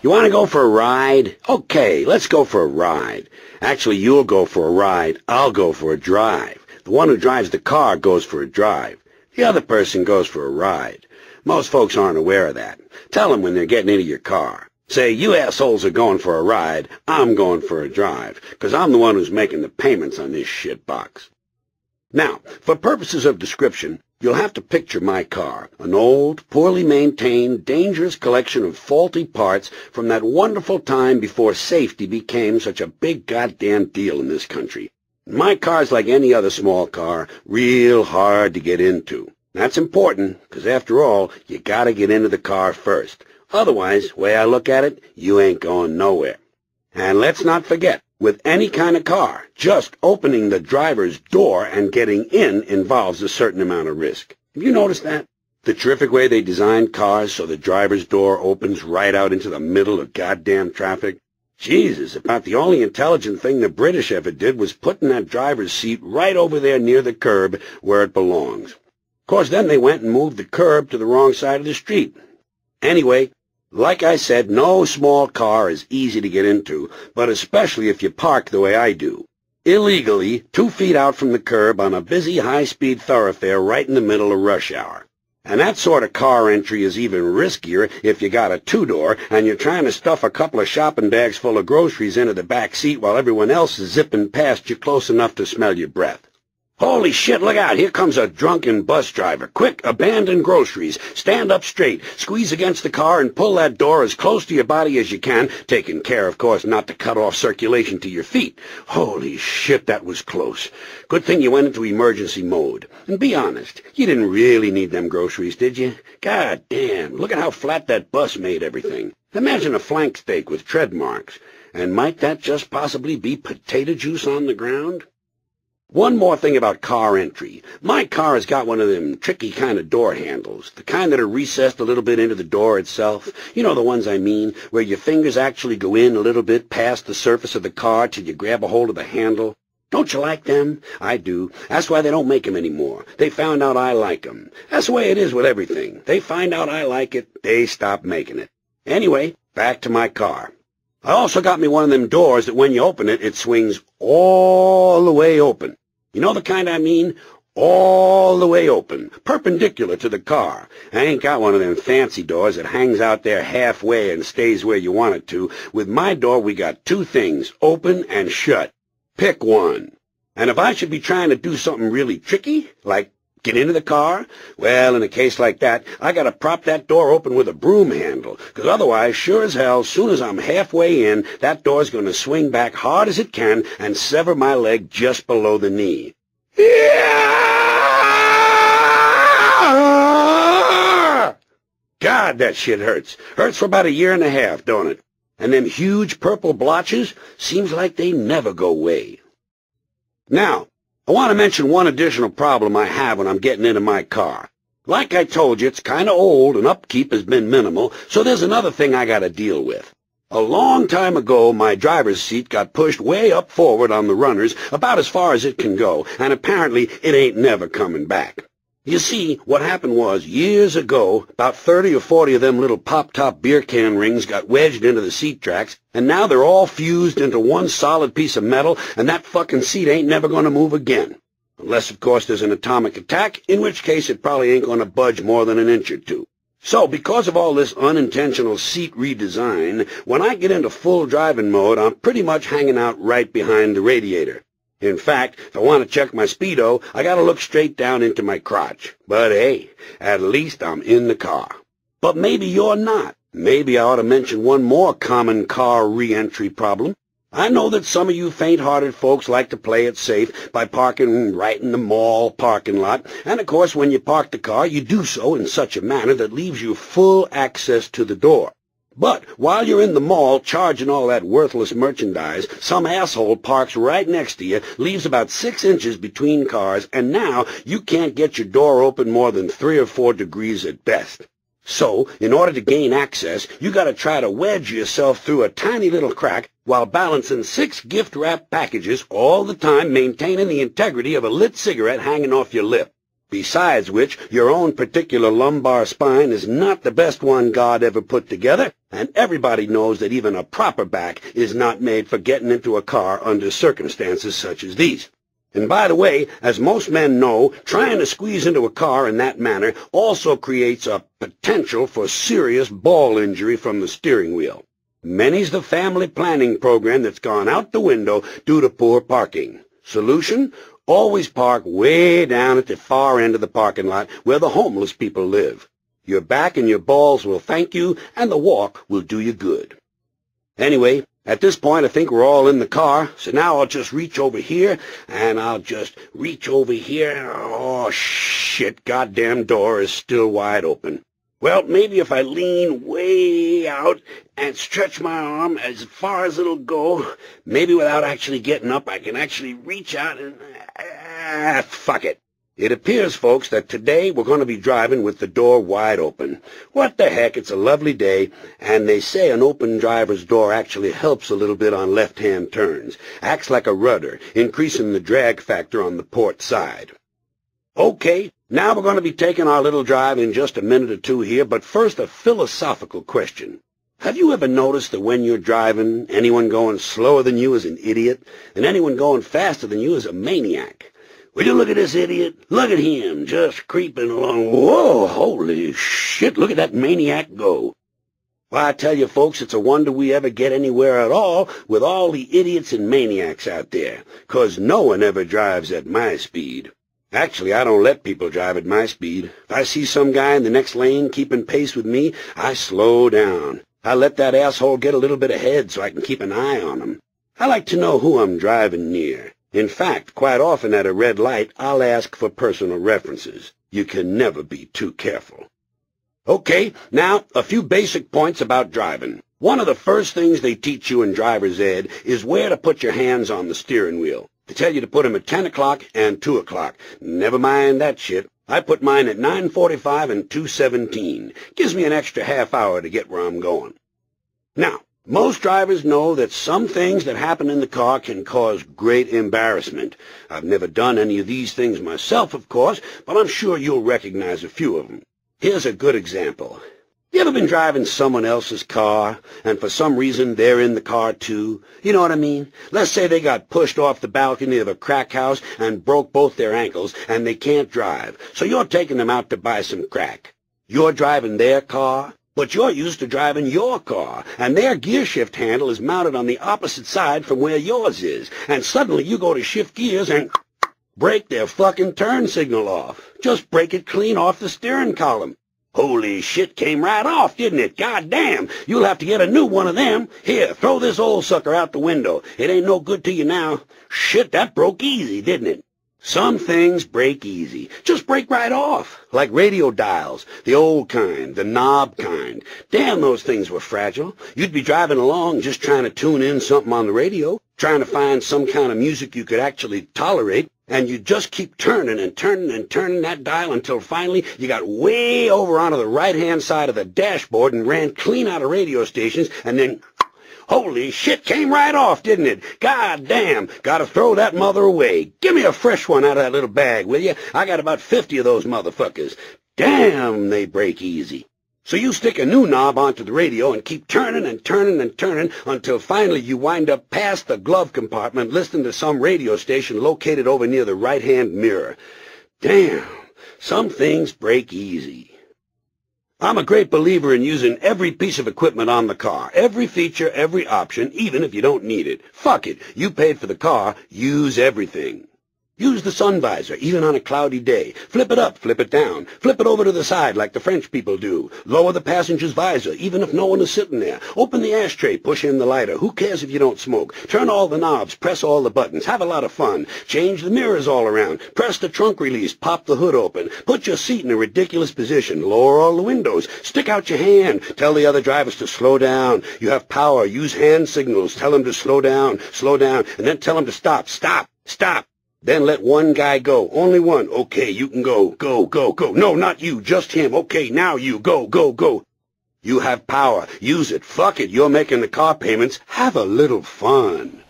You want to go for a ride? Okay, let's go for a ride. Actually, you'll go for a ride. I'll go for a drive. The one who drives the car goes for a drive. The other person goes for a ride. Most folks aren't aware of that. Tell them when they're getting into your car. Say, you assholes are going for a ride. I'm going for a drive, 'cause I'm the one who's making the payments on this shit box. Now, for purposes of description, you'll have to picture my car, an old, poorly maintained, dangerous collection of faulty parts from that wonderful time before safety became such a big goddamn deal in this country. My car's like any other small car, real hard to get into. That's important, 'cause after all, you gotta get into the car first. Otherwise, way I look at it, you ain't going nowhere. And let's not forget, with any kind of car, just opening the driver's door and getting in involves a certain amount of risk. Have you noticed that? The terrific way they designed cars so the driver's door opens right out into the middle of goddamn traffic? Jesus, about the only intelligent thing the British ever did was putting that driver's seat right over there near the curb where it belongs. Of course, then they went and moved the curb to the wrong side of the street. Anyway, like I said, no small car is easy to get into, but especially if you park the way I do. Illegally, 2 feet out from the curb on a busy high-speed thoroughfare right in the middle of rush hour. And that sort of car entry is even riskier if you got a 2-door and you're trying to stuff a couple of shopping bags full of groceries into the back seat while everyone else is zipping past you close enough to smell your breath. Holy shit, look out, here comes a drunken bus driver. Quick, abandon groceries. Stand up straight, squeeze against the car, and pull that door as close to your body as you can, taking care, of course, not to cut off circulation to your feet. Holy shit, that was close. Good thing you went into emergency mode. And be honest, you didn't really need them groceries, did you? God damn, look at how flat that bus made everything. Imagine a flank steak with tread marks. And might that just possibly be potato juice on the ground? One more thing about car entry. My car has got one of them tricky kind of door handles, the kind that are recessed a little bit into the door itself. You know the ones I mean, where your fingers actually go in a little bit past the surface of the car till you grab a hold of the handle. Don't you like them? I do. That's why they don't make them anymore. They found out I like them. That's the way it is with everything. They find out I like it, they stop making it. Anyway, back to my car. I also got me one of them doors that when you open it, it swings all the way open. You know the kind I mean? All the way open, perpendicular to the car. I ain't got one of them fancy doors that hangs out there halfway and stays where you want it to. With my door, we got 2 things, open and shut. Pick one. And if I should be trying to do something really tricky, like get into the car, well, in a case like that, I gotta prop that door open with a broom handle, 'cause otherwise, sure as hell, soon as I'm halfway in, that door's gonna swing back hard as it can and sever my leg just below the knee. God, that shit hurts. Hurts for about 1.5 years, don't it? And them huge purple blotches, seems like they never go away. Now, I want to mention one additional problem I have when I'm getting into my car. Like I told you, it's kind of old and upkeep has been minimal, so there's another thing I got to deal with. A long time ago, my driver's seat got pushed way up forward on the runners, about as far as it can go, and apparently it ain't never coming back. You see, what happened was, years ago, about 30 or 40 of them little pop-top beer can rings got wedged into the seat tracks, and now they're all fused into one solid piece of metal, and that fucking seat ain't never going to move again. Unless, of course, there's an atomic attack, in which case it probably ain't going to budge more than an inch or two. So, because of all this unintentional seat redesign, when I get into full driving mode, I'm pretty much hanging out right behind the radiator. In fact, if I want to check my Speedo, I gotta look straight down into my crotch. But hey, at least I'm in the car. But maybe you're not. Maybe I ought to mention one more common car re-entry problem. I know that some of you faint-hearted folks like to play it safe by parking right in the mall parking lot, and of course when you park the car, you do so in such a manner that leaves you full access to the door. But while you're in the mall charging all that worthless merchandise, some asshole parks right next to you, leaves about 6 inches between cars, and now you can't get your door open more than 3 or 4 degrees at best. So, in order to gain access, you gotta try to wedge yourself through a tiny little crack while balancing 6 gift-wrap packages, all the time maintaining the integrity of a lit cigarette hanging off your lip. Besides which, your own particular lumbar spine is not the best one God ever put together, and everybody knows that even a proper back is not made for getting into a car under circumstances such as these. And by the way, as most men know, trying to squeeze into a car in that manner also creates a potential for serious ball injury from the steering wheel. Many's the family planning program that's gone out the window due to poor parking. Solution? Always park way down at the far end of the parking lot where the homeless people live. Your back and your balls will thank you, and the walk will do you good. Anyway, at this point I think we're all in the car, so now I'll just reach over here, and I'll just reach over here. Oh, shit, goddamn door is still wide open. Well, maybe if I lean way out and stretch my arm as far as it'll go, maybe without actually getting up, I can actually reach out and... fuck it. It appears, folks, that today we're going to be driving with the door wide open. What the heck, it's a lovely day, and they say an open driver's door actually helps a little bit on left-hand turns. Acts like a rudder, increasing the drag factor on the port side. Okay, now we're going to be taking our little drive in just a minute or two here, but first a philosophical question. Have you ever noticed that when you're driving, anyone going slower than you is an idiot, and anyone going faster than you is a maniac? Will you look at this idiot? Look at him, just creeping along. Whoa, holy shit, look at that maniac go. Why, I tell you folks, it's a wonder we ever get anywhere at all with all the idiots and maniacs out there, 'cause no one ever drives at my speed. Actually, I don't let people drive at my speed. If I see some guy in the next lane keeping pace with me, I slow down. I let that asshole get a little bit ahead so I can keep an eye on him. I like to know who I'm driving near. In fact, quite often at a red light, I'll ask for personal references. You can never be too careful. Okay, now, a few basic points about driving. One of the first things they teach you in driver's ed is where to put your hands on the steering wheel. They tell you to put them at 10 o'clock and 2 o'clock. Never mind that shit. I put mine at 9:45 and 2:17. Gives me an extra half hour to get where I'm going. Now, most drivers know that some things that happen in the car can cause great embarrassment. I've never done any of these things myself, of course, but I'm sure you'll recognize a few of them. Here's a good example. You ever been driving someone else's car, and for some reason they're in the car too? You know what I mean? Let's say they got pushed off the balcony of a crack house and broke both their ankles, and they can't drive, so you're taking them out to buy some crack. You're driving their car, but you're used to driving your car, and their gear shift handle is mounted on the opposite side from where yours is, and suddenly you go to shift gears and break their fucking turn signal off. Just break it clean off the steering column. Holy shit, came right off, didn't it? God damn, you'll have to get a new one of them. Here, throw this old sucker out the window. It ain't no good to you now. Shit, that broke easy, didn't it? Some things break easy. Just break right off. Like radio dials, the old kind, the knob kind. Damn, those things were fragile. You'd be driving along just trying to tune in something on the radio, trying to find some kind of music you could actually tolerate, and you just keep turning and turning and turning that dial until finally you got way over onto the right-hand side of the dashboard and ran clean out of radio stations, and then, holy shit, came right off, didn't it? God damn, gotta throw that mother away. Give me a fresh one out of that little bag, will you? I got about 50 of those motherfuckers. Damn, they break easy. So you stick a new knob onto the radio and keep turning and turning and turning until finally you wind up past the glove compartment listening to some radio station located over near the right-hand mirror. Damn, some things break easy. I'm a great believer in using every piece of equipment on the car, every feature, every option, even if you don't need it. Fuck it, you paid for the car, use everything. Use the sun visor, even on a cloudy day. Flip it up, flip it down. Flip it over to the side like the French people do. Lower the passenger's visor, even if no one is sitting there. Open the ashtray, push in the lighter. Who cares if you don't smoke? Turn all the knobs, press all the buttons. Have a lot of fun. Change the mirrors all around. Press the trunk release, pop the hood open. Put your seat in a ridiculous position. Lower all the windows. Stick out your hand. Tell the other drivers to slow down. You have power. Use hand signals. Tell them to slow down, and then tell them to stop. Stop, stop. Then let one guy go. Only one. Okay, you can go. Go, go, go. No, not you. Just him. Okay, now you. Go, go, go. You have power. Use it. Fuck it. You're making the car payments. Have a little fun.